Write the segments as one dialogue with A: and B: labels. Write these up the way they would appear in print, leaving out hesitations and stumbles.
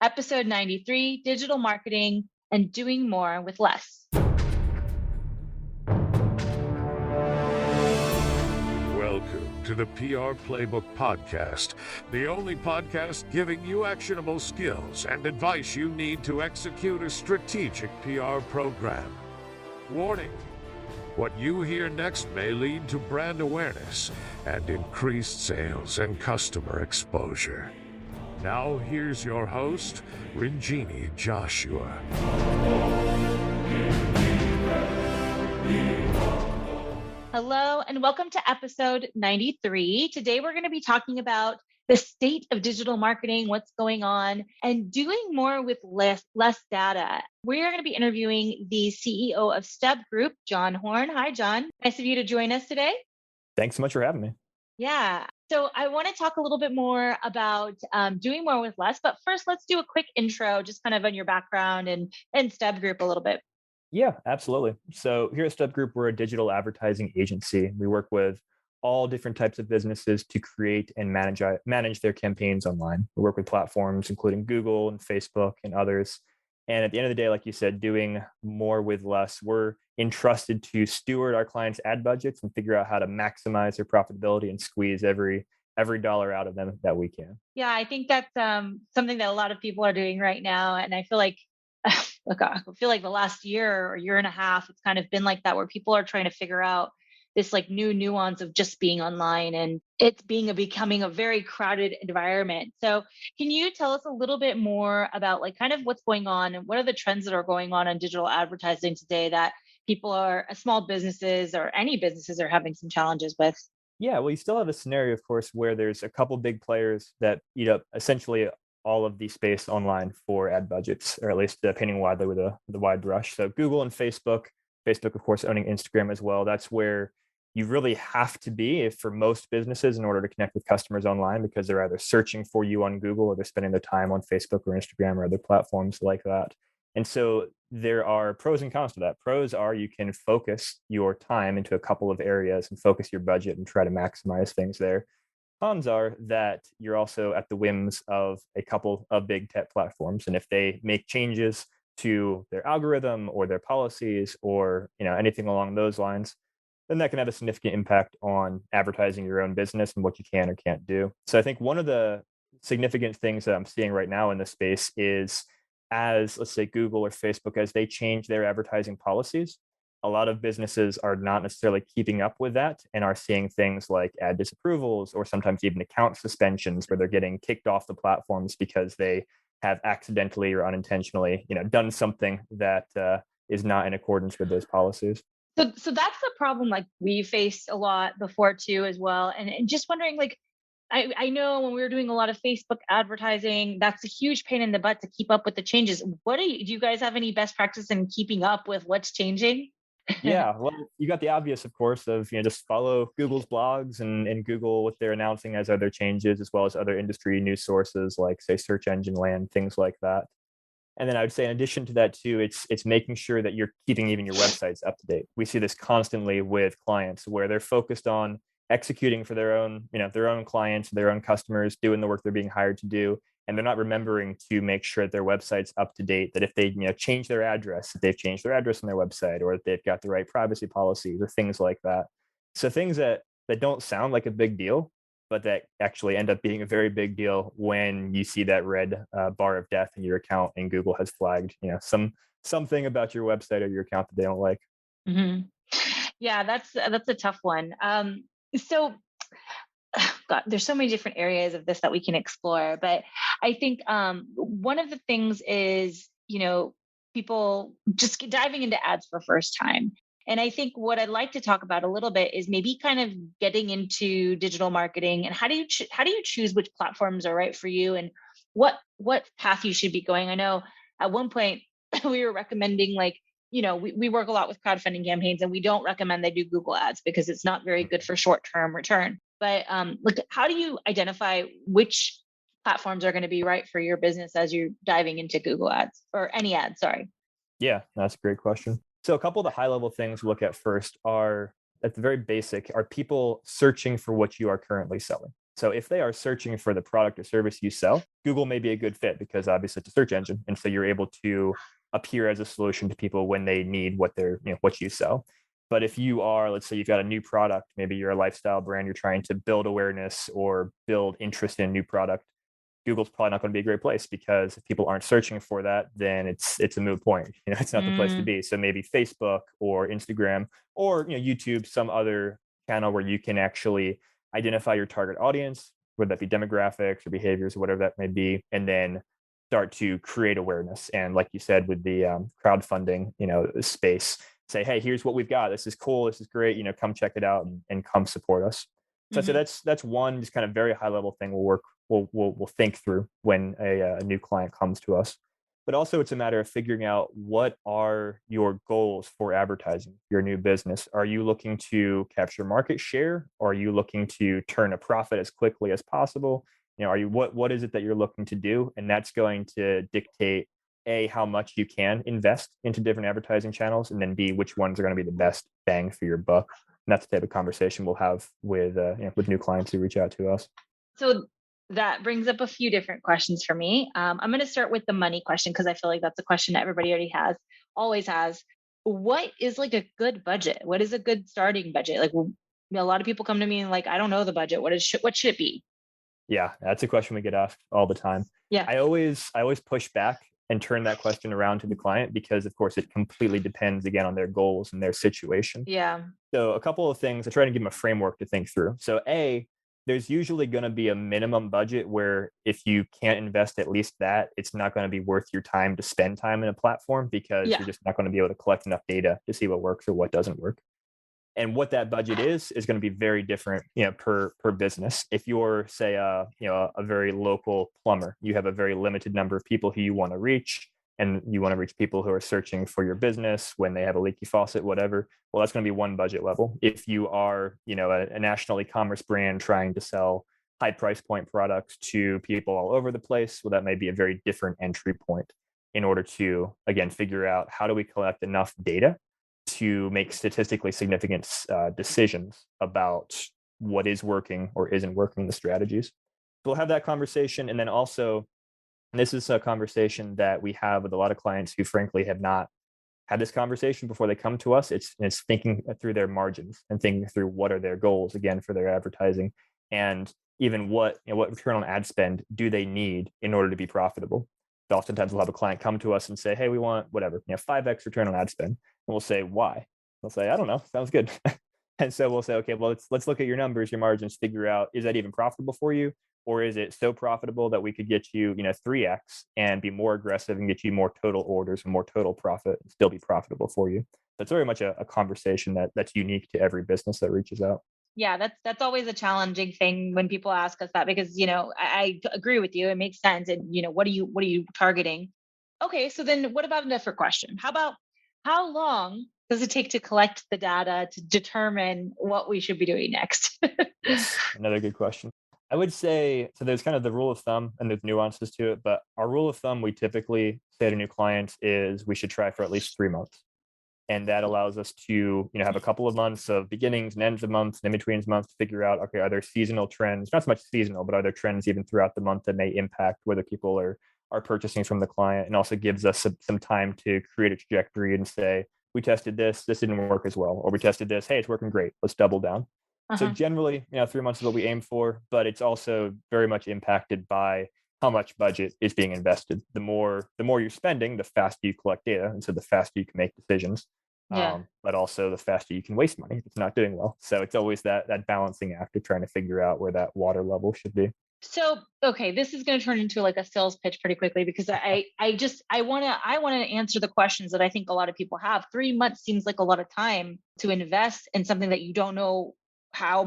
A: episode 93, Digital Marketing and Doing More with Less.
B: Welcome to the PR Playbook Podcast, the only podcast giving you actionable skills and advice you need to execute a strategic PR program. Warning: what you hear next may lead to brand awareness and increased sales and customer exposure. Now here's your host, Rinjini Joshua.
A: Hello, and welcome to episode 93. Today, we're going to be talking about the state of digital marketing, what's going on, and doing more with less data. We're going to be interviewing the CEO of Step Group, John Horn. Hi, John. Nice of you to join us today.
C: Thanks so much for having me.
A: Yeah. So I want to talk a little bit more about doing more with less. But first, let's do a quick intro, just kind of on your background and Step Group a little bit.
C: Yeah, absolutely. So here at Step Group, we're a digital advertising agency. We work with all different types of businesses to create and manage their campaigns online. We work with platforms including Google and Facebook and others. And at the end of the day, like you said, doing more with less, we're entrusted to steward our clients' ad budgets and figure out how to maximize their profitability and squeeze every dollar out of them that we can.
A: Yeah, I think that's something that a lot of people are doing right now. And I feel like, look, I feel like the last year or year and a half, it's kind of been like that, where people are trying to figure out this like new nuance of just being online, and it's becoming a very crowded environment. So can you tell us a little bit more about like kind of what's going on and what are the trends that are going on in digital advertising today that people are small businesses or any businesses are having some challenges with?
C: Yeah, well, you still have a scenario, of course, where there's a couple big players that eat up essentially all of the space online for ad budgets, or at least painting widely with the wide brush. So Google and Facebook, of course, owning Instagram as well. That's where you really have to be for most businesses in order to connect with customers online, because they're either searching for you on Google or they're spending their time on Facebook or Instagram or other platforms like that. And so there are pros and cons to that. Pros are you can focus your time into a couple of areas and focus your budget and try to maximize things there. Cons are that you're also at the whims of a couple of big tech platforms. And if they make changes to their algorithm or their policies or anything along those lines, then that can have a significant impact on advertising your own business and what you can or can't do. So I think one of the significant things that I'm seeing right now in this space is, as let's say Google or Facebook, as they change their advertising policies, a lot of businesses are not necessarily keeping up with that and are seeing things like ad disapprovals or sometimes even account suspensions where they're getting kicked off the platforms because they have accidentally or unintentionally done something that is not in accordance with those policies.
A: So that's the problem like we faced a lot before too as well. And just wondering, like, I know when we were doing a lot of Facebook advertising, that's a huge pain in the butt to keep up with the changes. Do you guys have any best practice in keeping up with what's changing?
C: Yeah, well, you got the obvious, of course, of just follow Google's blogs and Google what they're announcing as other changes, as well as other industry news sources like, say, Search Engine Land, things like that. And then I would say, in addition to that too, it's making sure that you're keeping even your websites up to date. We see this constantly with clients where they're focused on executing for their own clients, their own customers, doing the work they're being hired to do, and they're not remembering to make sure that their website's up to date. That if they change their address, that they've changed their address on their website, or that they've got the right privacy policies or things like that. So things that don't sound like a big deal, but that actually end up being a very big deal when you see that red bar of death in your account and Google has flagged, something about your website or your account that they don't like.
A: Hmm. Yeah, that's a tough one. So, God, there's so many different areas of this that we can explore, but I think one of the things is, people just diving into ads for first time. And I think what I'd like to talk about a little bit is maybe kind of getting into digital marketing and how do you choose which platforms are right for you and what path you should be going. I know at one point we were recommending like, we work a lot with crowdfunding campaigns and we don't recommend they do Google ads because it's not very good for short-term return. But look, how do you identify which platforms are going to be right for your business as you're diving into Google ads or any ads? Sorry.
C: Yeah, that's a great question. So a couple of the high level things to look at first are, at the very basic, are people searching for what you are currently selling? So if they are searching for the product or service you sell, Google may be a good fit because obviously it's a search engine. And so you're able to appear as a solution to people when they need what you sell. But if you are, let's say you've got a new product, maybe you're a lifestyle brand, you're trying to build awareness or build interest in a new product, Google's probably not going to be a great place because if people aren't searching for that, then it's a moot point. It's not the place to
A: Mm,
C: be. So maybe Facebook or Instagram or YouTube, some other channel where you can actually identify your target audience, whether that be demographics or behaviors or whatever that may be, and then start to create awareness. And like you said, with the crowdfunding, space, say, hey, here's what we've got. This is cool. This is great. Come check it out and come support us. So I'd say
A: mhm.
C: that's one just kind of very high level thing we'll think through when a new client comes to us. But also it's a matter of figuring out what are your goals for advertising your new business. Are you looking to capture market share? Or are you looking to turn a profit as quickly as possible? Are you what is it that you're looking to do? And that's going to dictate how much you can invest into different advertising channels, and then B, which ones are going to be the best bang for your buck. And that's the type of conversation we'll have with new clients who reach out to us.
A: So that brings up a few different questions for me. I'm going to start with the money question because I feel like that's a question that everybody already has, always has. What is like a good budget? What is a good starting budget? Like, a lot of people come to me and like, I don't know the budget. What should it be?
C: Yeah, that's a question we get asked all the time.
A: Yeah,
C: I always push back and turn that question around to the client because of course it completely depends again on their goals and their situation.
A: yeah,
C: So a couple of things, I try to give them a framework to think through. So there's usually going to be a minimum budget where if you can't invest at least that, it's not going to be worth your time to spend time in a platform because
A: yeah,
C: you're just not going to be able to collect enough data to see what works or what doesn't work. And what that budget is going to be very different, per business. If you're, say, a very local plumber, you have a very limited number of people who you want to reach, and you want to reach people who are searching for your business when they have a leaky faucet, whatever. Well, that's going to be one budget level. If you are, a national e-commerce brand trying to sell high price point products to people all over the place, well, that may be a very different entry point in order to, again, figure out how do we collect enough data to make statistically significant decisions about what is working or isn't working in the strategies. We'll have that conversation. And then also, and this is a conversation that we have with a lot of clients who frankly have not had this conversation before they come to us. It's thinking through their margins and thinking through what are their goals again for their advertising, and even what return on ad spend do they need in order to be profitable. So oftentimes we'll have a client come to us and say, hey, we want whatever, 5x return on ad spend. And we'll say, why? They'll say, I don't know, sounds good. And so we'll say, okay, well, let's look at your numbers, your margins, figure out, is that even profitable for you? Or is it so profitable that we could get you, 3x and be more aggressive and get you more total orders and more total profit and still be profitable for you? That's very much a conversation that's unique to every business that reaches out.
A: yeah. That's always a challenging thing when people ask us that because I agree with you. It makes sense. And what are you targeting? Okay, so then what about a different question? How about how long does it take to collect the data to determine what we should be doing next?
C: Yes, another good question. I would say so. There's kind of the rule of thumb, and there's nuances to it. But our rule of thumb, we typically say to new clients, is we should try for at least 3 months, and that allows us to have a couple of months of beginnings and ends of months and in betweens months to figure out, okay, are there seasonal trends? Not so much seasonal, but are there trends even throughout the month that may impact whether people are purchasing from the client, and also gives us some time to create a trajectory and say, we tested this didn't work as well, or we tested this, hey, it's working great, let's double down. So
A: Uh-huh.
C: generally, 3 months is what we aim for, but it's also very much impacted by how much budget is being invested. The more you're spending, the faster you collect data, and so the faster you can make decisions.
A: Yeah.
C: But also the faster you can waste money if it's not doing well. So it's always that balancing act of trying to figure out where that water level should be.
A: So, okay, this is going to turn into like a sales pitch pretty quickly because I want to answer the questions that I think a lot of people have. 3 months seems like a lot of time to invest in something that you don't know how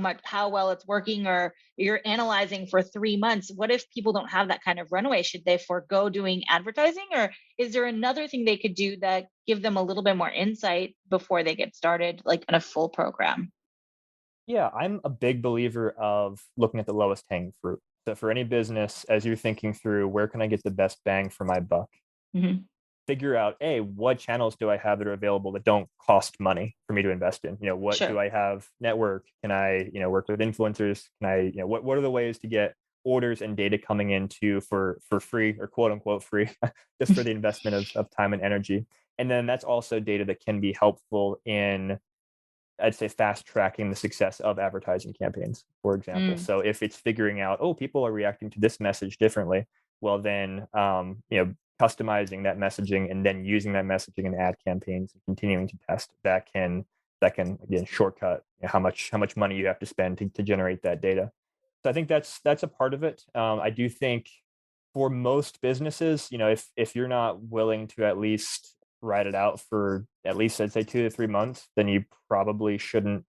A: well it's working, or you're analyzing for 3 months. What if people don't have that kind of runway? Should they forego doing advertising, or is there another thing they could do that give them a little bit more insight before they get started, like in a full program?
C: Yeah, I'm a big believer of looking at the lowest hanging fruit. So for any business, as you're thinking through where can I get the best bang for my buck,
A: Hmm.
C: figure out, what channels do I have that are available that don't cost money for me to invest in? What
A: Sure.
C: do I have network? Can I, work with influencers? Can I, what are the ways to get orders and data coming into for free, or quote unquote free, just for the investment of time and energy? And then that's also data that can be helpful in, I'd say, fast tracking the success of advertising campaigns, for example.
A: Mm,
C: So if it's figuring out, people are reacting to this message differently, well, then, customizing that messaging and then using that messaging in ad campaigns and continuing to test, that can again shortcut how much money you have to spend to generate that data. So I think that's a part of it. I do think for most businesses, if you're not willing to at least ride it out for at least, I'd say, 2 to 3 months, then you probably shouldn't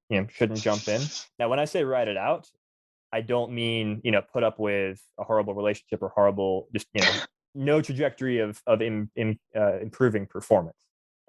C: jump in. Now, when I say ride it out, I don't mean, put up with a horrible relationship or horrible, just, no trajectory of improving performance.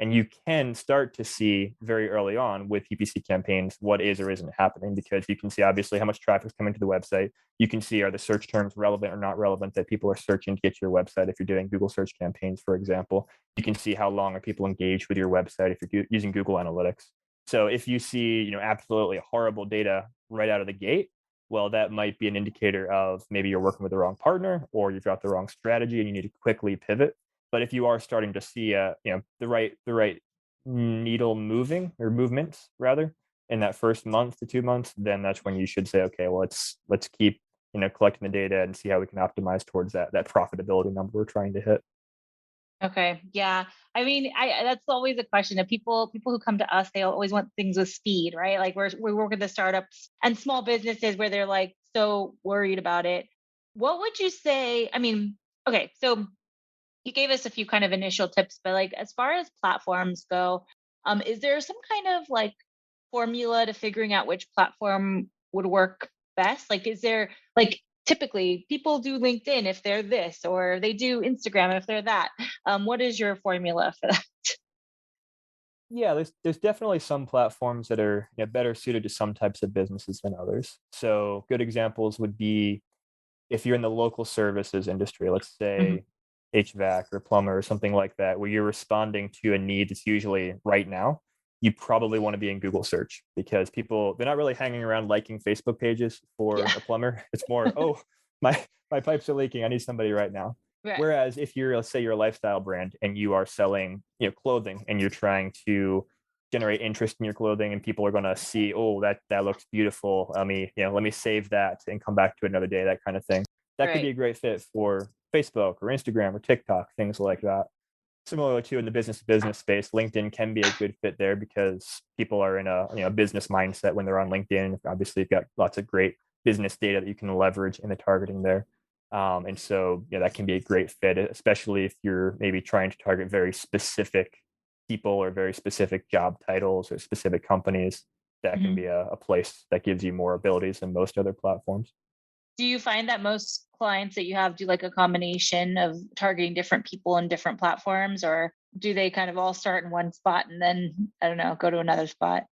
C: And you can start to see very early on with PPC campaigns what is or isn't happening, because you can see obviously how much traffic is coming to the website. You can see, are the search terms relevant or not relevant that people are searching to get to your website. If you're doing Google search campaigns, for example, you can see how long are people engaged with your website if you're using Google Analytics. So if you see, absolutely horrible data right out of the gate, well, that might be an indicator of maybe you're working with the wrong partner, or you've got the wrong strategy and you need to quickly pivot. But if you are starting to see the right needle moving, or movements rather, in that first month to 2 months, then that's when you should say, okay, well, let's keep collecting the data and see how we can optimize towards that profitability number we're trying to hit.
A: okay. Yeah. I mean, that's always a question of people who come to us, they always want things with speed, right? Like we work with the startups and small businesses where they're like so worried about it. What would you say? I mean, okay, so you gave us a few kind of initial tips, but like as far as platforms go, is there some kind of like formula to figuring out which platform would work best? Like, is there like typically people do LinkedIn if they're this, or they do Instagram if they're that? What is your formula for that?
C: Yeah, there's definitely some platforms that are, better suited to some types of businesses than others. So good examples would be, if you're in the local services industry, let's
A: Mhm.
C: say HVAC or plumber or something like that, where you're responding to a need that's usually right now, you probably want to be in Google search, because they're not really hanging around liking Facebook pages for
A: Yeah.
C: a plumber. It's more, oh, my pipes are leaking. I need somebody right now.
A: Right.
C: Whereas if let's say you're a lifestyle brand and you are selling, clothing, and you're trying to generate interest in your clothing, and people are going to see, oh, that looks beautiful, let me save that and come back to it another day, that kind of thing. That could be
A: Right.
C: a great fit for Facebook or Instagram or TikTok, things like that. Similarly to in the business to business space, LinkedIn can be a good fit there, because people are in a business mindset when they're on LinkedIn. Obviously, you've got lots of great business data that you can leverage in the targeting there. And so, that can be a great fit, especially if you're maybe trying to target very specific people or very specific job titles or specific companies. That can
A: Mhm.
C: be a place that gives you more abilities than most other platforms.
A: Do you find that most clients that you have do like a combination of targeting different people and different platforms, or do they kind of all start in one spot and then, I don't know, go to another spot?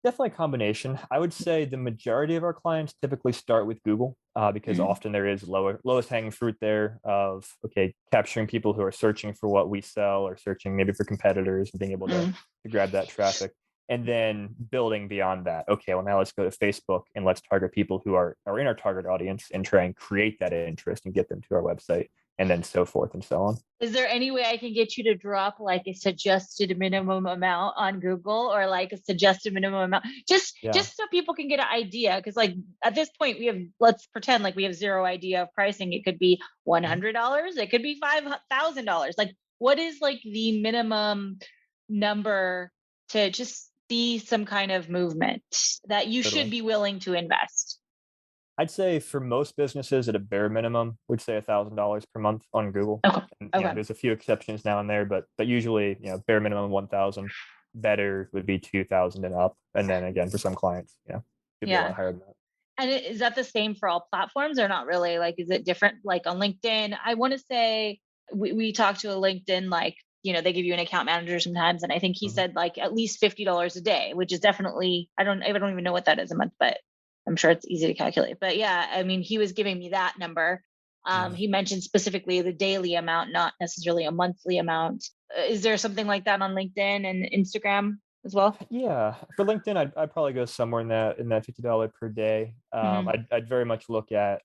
C: Definitely a combination. I would say the majority of our clients typically start with Google, because
A: Mhm.
C: often there is lowest hanging fruit there of, okay, capturing people who are searching for what we sell, or searching maybe for competitors, and being able
A: Mm.
C: to grab that traffic. And then building beyond that. Okay, well, now let's go to Facebook and let's target people who are in our target audience and try and create that interest and get them to our website, and then so forth and so on.
A: Is there any way I can get you to drop like a suggested minimum amount on Google, or like a suggested minimum amount,
C: Yeah,
A: just so people can get an idea? Because like at this point, let's pretend like we have zero idea of pricing. It could be
C: mhm,
A: $100, it could be $5,000. Like, what is like the minimum number to just see some kind of movement that you should
C: totally.
A: be willing to invest?
C: I'd say for most businesses, at a bare minimum, we'd say $1,000 per month on Google.
A: Okay.
C: And
A: Okay.
C: there's a few exceptions now and there, but usually, bare minimum 1,000. Better would be 2,000 and up. And then again, for some clients, could be a lot
A: Yeah.
C: higher than that.
A: And is that the same for all platforms, or not really? Like, is it different? Like on LinkedIn, I want to say we talked to a LinkedIn, like, they give you an account manager sometimes. And I think he
C: Mhm.
A: said like at least $50 a day, which is definitely, I don't even know what that is a month, but I'm sure it's easy to calculate. But yeah, I mean, he was giving me that number.
C: Mhm.
A: He mentioned specifically the daily amount, not necessarily a monthly amount. Is there something like that on LinkedIn and Instagram as well?
C: Yeah, for LinkedIn, I'd probably go somewhere in that $50 per day.
A: Hmm.
C: I'd very much look at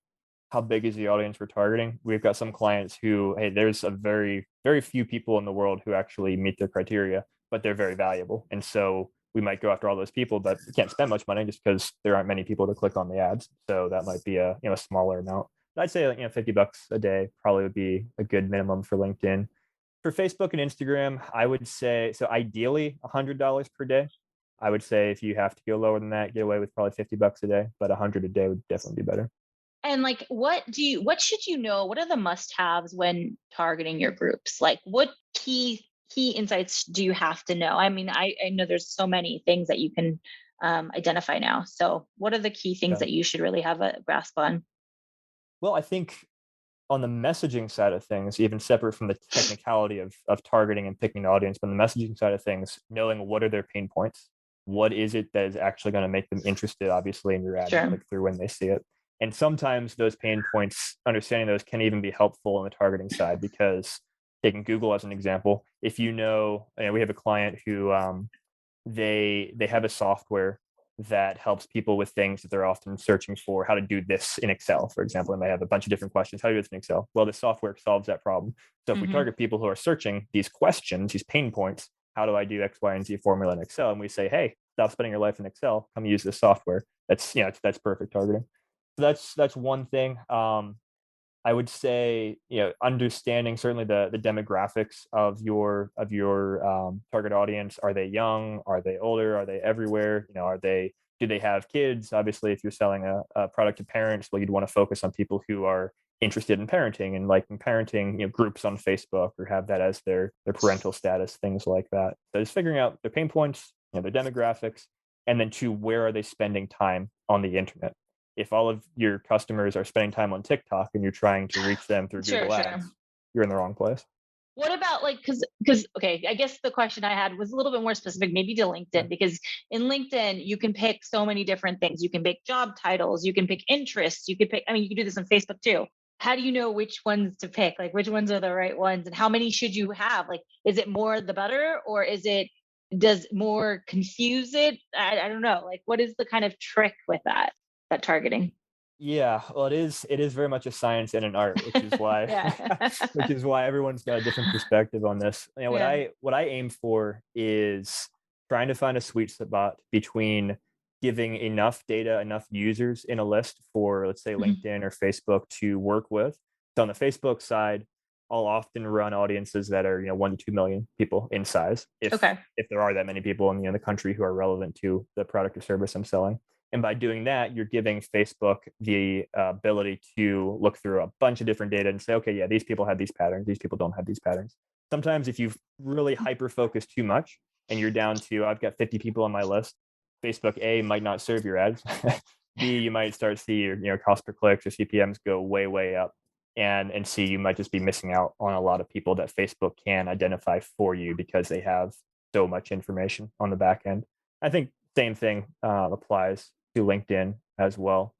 C: how big is the audience we're targeting. We've got some clients who, hey, there's a very few people in the world who actually meet their criteria, but they're very valuable, and so we might go after all those people, but we can't spend much money just because there aren't many people to click on the ads. So that might be a a smaller amount. But I'd say $50 a day probably would be a good minimum for LinkedIn. For Facebook and Instagram, I would say so ideally $100 per day. I would say if you have to go lower than that, get away with probably $50 a day, but 100 a day would definitely be better.
A: And like, what should you know? What are the must-haves when targeting your groups? Like, what key insights do you have to know? I mean, I know there's so many things that you can identify now. So, what are the key things
C: Yeah.
A: that you should really have a grasp on?
C: Well, I think on the messaging side of things, even separate from the technicality of targeting and picking the audience, but on the messaging side of things, knowing what are their pain points, what is it that is actually going to make them interested, obviously, in your ad and
A: Sure.
C: click through when they see it. And sometimes those pain points, understanding those can even be helpful on the targeting side because taking Google as an example, if you know, we have a client who they have a software that helps people with things that they're often searching for, how to do this in Excel, for example. And they have a bunch of different questions. How do you do this in Excel? Well, the software solves that problem. So if we
A: Hmm.
C: target people who are searching these questions, these pain points, how do I do X, Y, and Z formula in Excel? And we say, hey, stop spending your life in Excel. Come use this software. That's perfect targeting. So that's one thing. I would say, understanding certainly the demographics of your target audience. Are they young? Are they older? Are they everywhere? Do they have kids? Obviously, if you're selling a product to parents, well, you'd want to focus on people who are interested in parenting and liking parenting, groups on Facebook or have that as their parental status, things like that. So just figuring out their pain points, their demographics, and then two, where are they spending time on the internet? If all of your customers are spending time on TikTok and you're trying to reach them through
A: Sure,
C: Google
A: sure.
C: Ads, you're in the wrong place.
A: What about like, because okay, I guess the question I had was a little bit more specific, maybe to
C: Yeah.
A: LinkedIn, because in LinkedIn you can pick so many different things. You can pick job titles, you can pick interests, you could pick. I mean, you can do this on Facebook too. How do you know which ones to pick? Like, which ones are the right ones, and how many should you have? Like, is it more the better, or does more confuse it? I don't know. Like, what is the kind of trick with that targeting?
C: Yeah, well, it is very much a science and an art, which is why
A: Yeah.
C: which is why everyone's got a different perspective on this. What
A: Yeah.
C: I aim for is trying to find a sweet spot between giving enough data, enough users in a list for, let's say,
A: Mhm.
C: LinkedIn or Facebook to work with. So on the Facebook side, I'll often run audiences that are 1 to 2 million people in size,
A: Okay.
C: if there are that many people in the country who are relevant to the product or service I'm selling. And by doing that, you're giving Facebook the ability to look through a bunch of different data and say, okay, yeah, these people have these patterns. These people don't have these patterns. Sometimes if you've really hyper focused too much and you're down to, I've got 50 people on my list, Facebook A might not serve your ads. B, you might start to see your cost per clicks or CPMs go way, way up. And C, you might just be missing out on a lot of people that Facebook can identify for you because they have so much information on the back end. I think same thing applies to LinkedIn as well.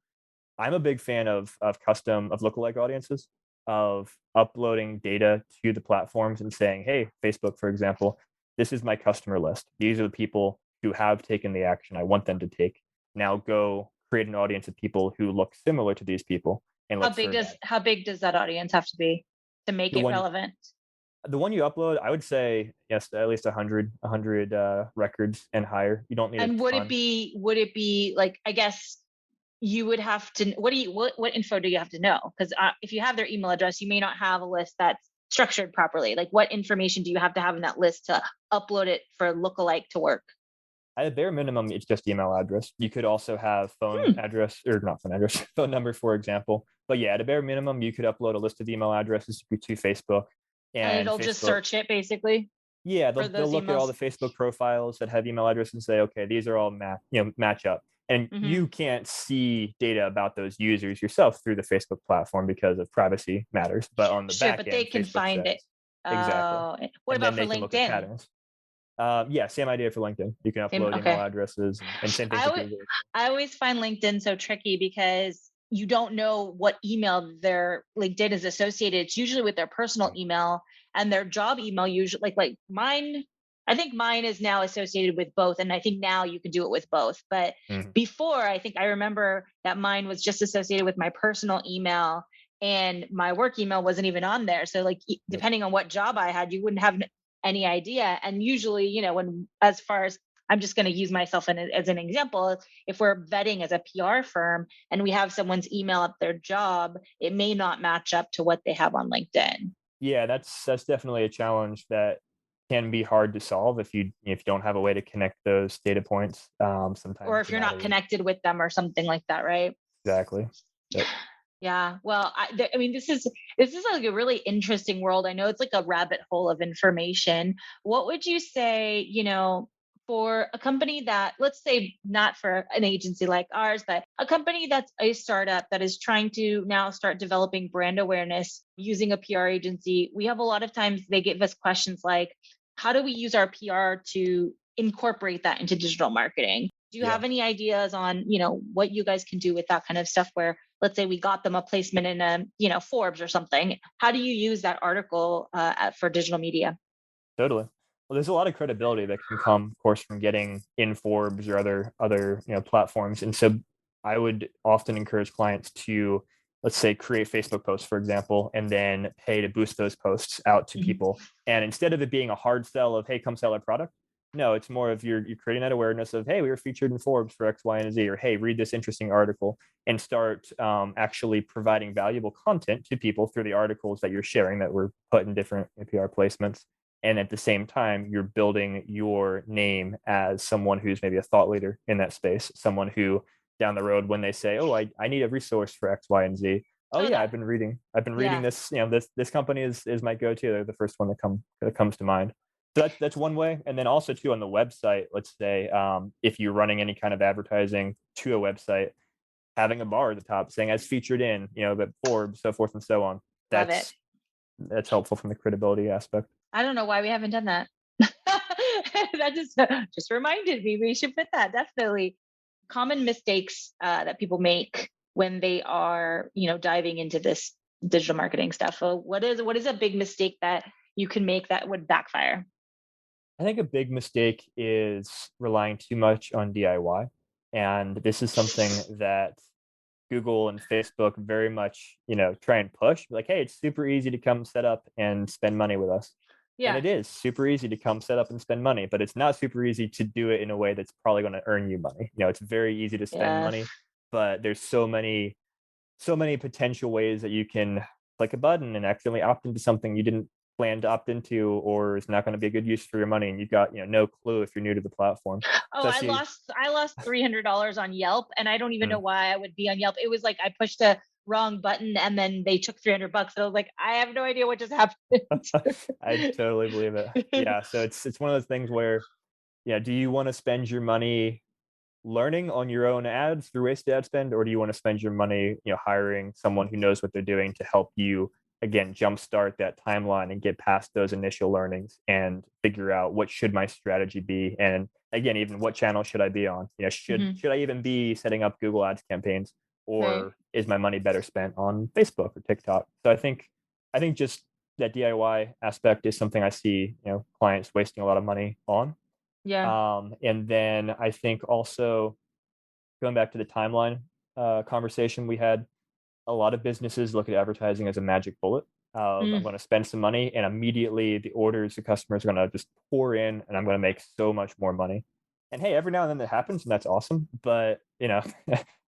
C: I'm a big fan of custom of lookalike audiences, of uploading data to the platforms and saying, hey, Facebook, for example, this is my customer list. These are the people who have taken the action I want them to take. Now go create an audience of people who look similar to these people and let's serve ads.
A: How big does that audience have to be to make
C: The
A: it
C: one
A: relevant?
C: the one you upload, I would say yes, at least 100 records and higher. You don't need a
A: And
C: ton.
A: would it be like, I guess you would have to, what info do you have to know? Because if you have their email address, you may not have a list that's structured properly. Like, what information do you have to have in that list to upload it for lookalike to work?
C: At a bare minimum, it's just email address. You could also have phone
A: Hmm.
C: address or not phone address, phone number, for example. But yeah, at a bare minimum, you could upload a list of email addresses to Facebook,
A: And
C: and
A: it'll just
C: Facebook.
A: search it basically
C: Yeah,
A: for
C: they'll
A: those
C: look at all
A: emails.
C: the Facebook profiles that have email addresses and say, okay, these are all match up. And
A: Hmm.
C: you can't see data about those users yourself through the Facebook platform because of privacy matters. But on the
A: Sure,
C: back
A: but they
C: end,
A: can
C: Facebook
A: find it.
C: says exactly,
A: Oh, what
C: and
A: about
C: then
A: for
C: they can look at
A: LinkedIn?
C: patterns. Yeah, same idea for LinkedIn. You can
A: Same.
C: upload email
A: Okay.
C: addresses and same thing
A: I
C: for
A: always
C: Google.
A: I always find LinkedIn so tricky because you don't know what email their LinkedIn is associated. It's usually with their personal
C: Right.
A: email, and their job email usually like mine. I think mine is now associated with both, and I think now you can do it with both. But
C: Mhm.
A: before, I think I remember that mine was just associated with my personal email, and my work email wasn't even on there. So like
C: Yep.
A: depending on what job I had, you wouldn't have any idea. And usually, when as far as I'm just going to use myself as an example, if we're vetting as a PR firm and we have someone's email up their job, it may not match up to what they have on LinkedIn.
C: Yeah, that's definitely a challenge that can be hard to solve if you don't have a way to connect those data points.
A: Or
C: Sometimes
A: if
C: no
A: you're not
C: matter
A: connected with them or something like that, right?
C: exactly. Yep.
A: Yeah. Well, I mean, this is like a really interesting world. I know it's like a rabbit hole of information. What would you say, for a company that, let's say, not for an agency like ours, but a company that's a startup that is trying to now start developing brand awareness using a PR agency? We have a lot of times they give us questions like, how do we use our PR to incorporate that into digital marketing? Do you
C: Yeah.
A: have any ideas on, what you guys can do with that kind of stuff where, let's say we got them a placement in Forbes or something? How do you use that article for digital media?
C: Totally. Well, there's a lot of credibility that can come, of course, from getting in Forbes or other platforms. And so I would often encourage clients to, let's say, create Facebook posts, for example, and then pay to boost those posts out to
A: Mhm.
C: people. And instead of it being a hard sell of, hey, come sell our product, no, it's more of you're creating that awareness of, hey, we were featured in Forbes for X, Y, and Z, or hey, read this interesting article, and start actually providing valuable content to people through the articles that you're sharing that were put in different PR placements. And at the same time, you're building your name as someone who's maybe a thought leader in that space, someone who down the road, when they say, oh, I need a resource for X, Y, and Z, oh
A: Oh,
C: yeah, I've been reading
A: yeah,
C: this, this company is my go-to. They're the first one that comes to mind. So that's one way. And then also too on the website, let's say if you're running any kind of advertising to a website, having a bar at the top saying as featured in, the Forbes, so forth and so on.
A: love it.
C: That's helpful from the credibility aspect.
A: I don't know why we haven't done that. That just reminded me we should put that definitely. Common mistakes that people make when they are, diving into this digital marketing stuff. So what is a big mistake that you can make that would backfire?
C: I think a big mistake is relying too much on DIY. And this is something that Google and Facebook very much, try and push. Like, hey, it's super easy to come set up and spend money with us. And
A: Yeah,
C: it is super easy to come set up and spend money, but it's not super easy to do it in a way that's probably going to earn you money. It's very easy to spend
A: yeah.
C: money, but there's so many potential ways that you can click a button and accidentally opt into something you didn't plan to opt into or is not going to be a good use for your money and you've got no clue if you're new to the platform.
A: Oh,
C: So I
A: I
C: see.
A: lost I lost $300 on Yelp, and I don't even
C: Mm.
A: know why I would be on Yelp. It was like I pushed a wrong button and then they took $300. And I was like, I have no idea what just happened.
C: I totally believe it. Yeah, so it's one of those things where do you want to spend your money learning on your own ads through wasted ad spend, or do you want to spend your money, hiring someone who knows what they're doing to help you again jumpstart that timeline and get past those initial learnings and figure out what should my strategy be, and again, even what channel should I be on? Should
A: Mhm.
C: should I even be setting up Google Ads campaigns,
A: Right.
C: or is my money better spent on Facebook or TikTok? So I think just that DIY aspect is something I see, clients wasting a lot of money on.
A: Yeah.
C: And then I think also going back to the timeline conversation we had, a lot of businesses look at advertising as a magic bullet of I'm
A: Mm.
C: going to spend some money and immediately the orders, the customers are going to just pour in and I'm going to make so much more money. And hey, every now and then that happens and that's awesome. But,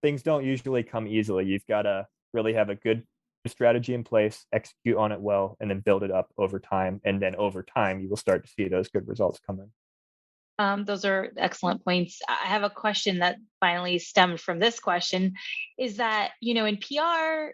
C: things don't usually come easily. You've got to really have a good strategy in place, execute on it well, and then build it up over time. And then over time, you will start to see those good results come in.
A: Those are excellent points. I have a question that finally stemmed from this question is that, in PR,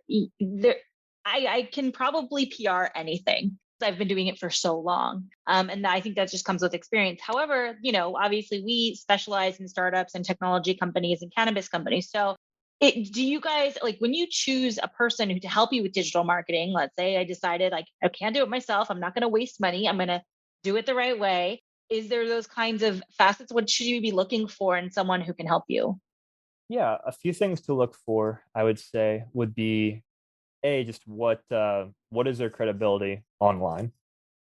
A: I can probably PR anything. I've been doing it for so long. And I think that just comes with experience. However, obviously we specialize in startups and technology companies and cannabis companies. So do you guys like when you choose a person to help you with digital marketing? Let's say I decided like I can't do it myself. I'm not going to waste money. I'm going to do it the right way. Is there those kinds of facets? What should you be looking for in someone who can help you?
C: Yeah, a few things to look for, I would say, would be just what is their credibility online?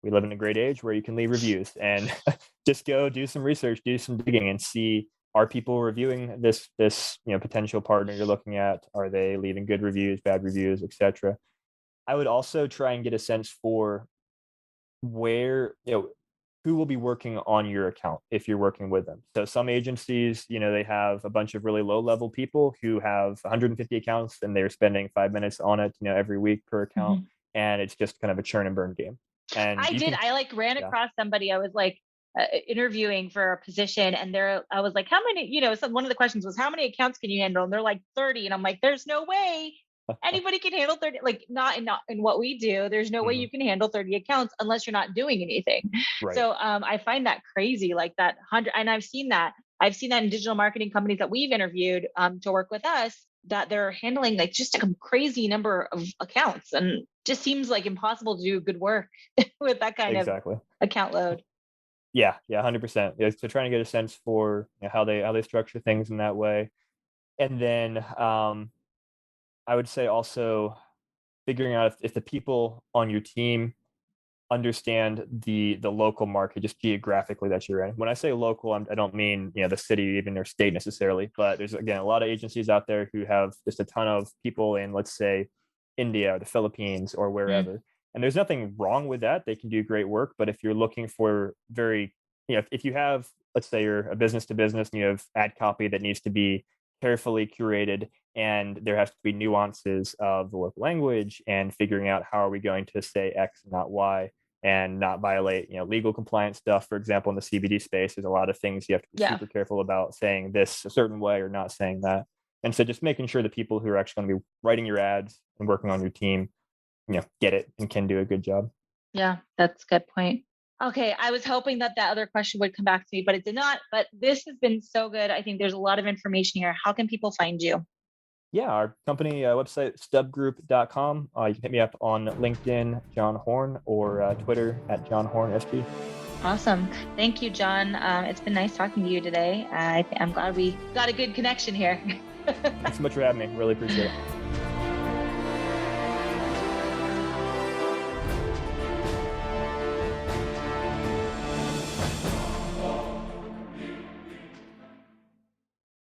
C: We live in a great age where you can leave reviews and just go do some research, do some digging, and see, are people reviewing this potential partner you're looking at? Are they leaving good reviews, bad reviews, etc. I would also try and get a sense for where who will be working on your account if you're working with them. So some agencies, they have a bunch of really low level people who have 150 accounts and they're spending 5 minutes on it, every week per account,
A: Mhm.
C: and it's just kind of a churn and burn game. And
A: I
C: you
A: did.
C: can,
A: I like ran
C: yeah,
A: across somebody. I was like interviewing for a position, and I was like, "How many?" One of the questions was, "How many accounts can you handle?" And they're like 30, and I'm like, "There's no way anybody can handle 30. Like not in what we do. There's no way
C: mhm,
A: you can handle 30 accounts unless you're not doing anything."
C: right,
A: So I find that crazy, like that 100. And I've seen that. I've seen that in digital marketing companies that we've interviewed to work with us, that they're handling like just a crazy number of accounts, and just seems like impossible to do good work with that kind of
C: exactly.
A: account load.
C: Yeah, yeah, 100%. Yeah, so trying to get a sense for how they structure things in that way, and then I would say also figuring out if the people on your team understand the local market just geographically that you're in. When I say local, I don't mean the city, even their state necessarily, but there's again a lot of agencies out there who have just a ton of people in, let's say, India or the Philippines or
A: Mm,
C: wherever. And there's nothing wrong with that. They can do great work, but if you're looking for very, if you have, let's say you're a business to business and you have ad copy that needs to be carefully curated, and there has to be nuances of the local language and figuring out how are we going to say X and not Y and not violate legal compliance stuff. For example, in the CBD space, there's a lot of things you have to be
A: yeah.
C: super careful about saying this a certain way or not saying that. And so just making sure the people who are actually going to be writing your ads and working on your team get it and can do a good job.
A: Yeah, that's a good point. Okay, I was hoping that that other question would come back to me, but it did not. But this has been so good. I think there's a lot of information here. How can people find you?
C: Yeah, our company website, stubgroup.com. You can hit me up on LinkedIn, John Horn, or Twitter at John Horn SG.
A: Awesome. Thank you, John. It's been nice talking to you today. I'm glad we got a good connection here.
C: Thanks so much for having me. Really appreciate it.